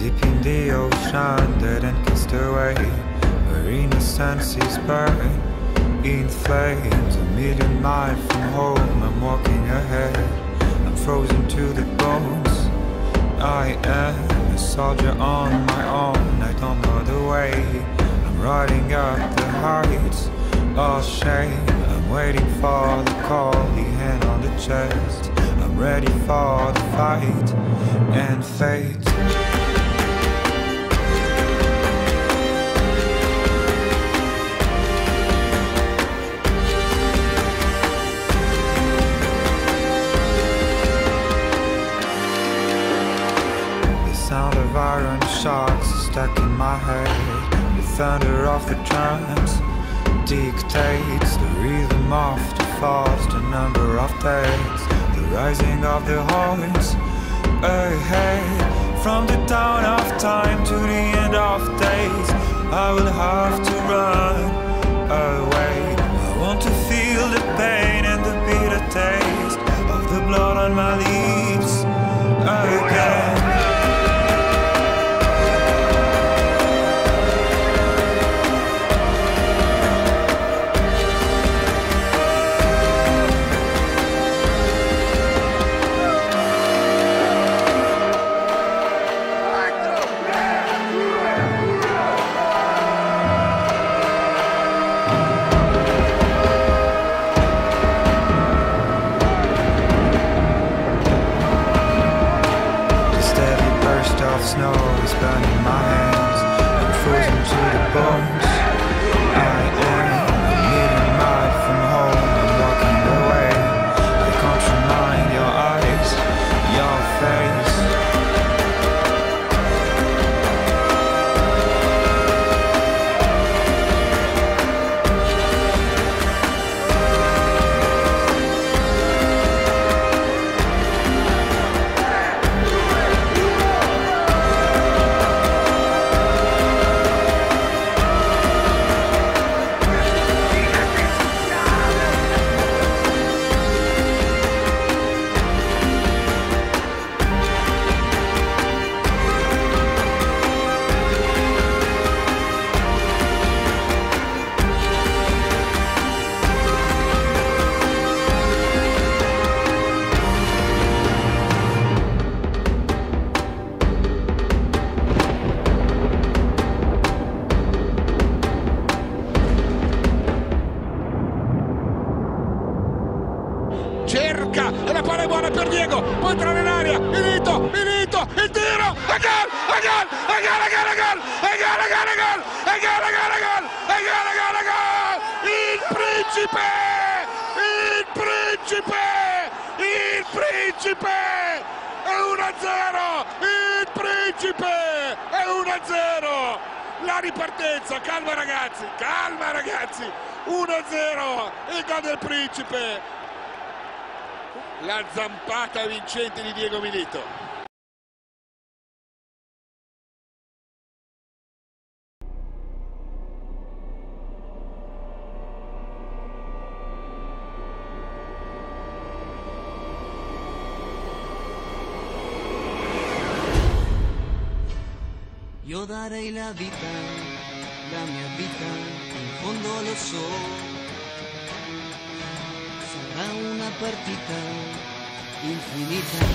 deep in the ocean, dead and cast away, where innocence is burned in flames. A million miles from home, I'm walking ahead, I'm frozen to the bones. I am a soldier on my own, I don't know the way. I'm riding up the heights, all shame. I'm waiting for the call, the hand on the chest. I'm ready for the fight and fate. Sound of iron shocks stuck in my head. The thunder of the drums dictates the rhythm of the falls, the number of days, the rising of the horns ahead. From the dawn of time to the end of days, I will have to run away. I want to feel the pain and the bitter taste of the blood on my lips again. Snow is burning my hands, I'm frozen to the bones. I am a million miles from home, I'm walking away. I can't remind your eyes, your face. Cerca e la palla è buona per Diego, può entrare in aria, finito, il tiro, e gol, e gol, e gol, e gol, e gol, e gol, e gol, e gol, e gol, e gol, e gol, e gol, e gol, e gol, il principe, il principe, il principe, è 1-0, il principe, è 1-0, la ripartenza, calma ragazzi, 1-0, il gol del principe. La zampata vincente di Diego Milito. Io darei la vita, la mia vita, in fondo lo so. Sarà una partita infinita.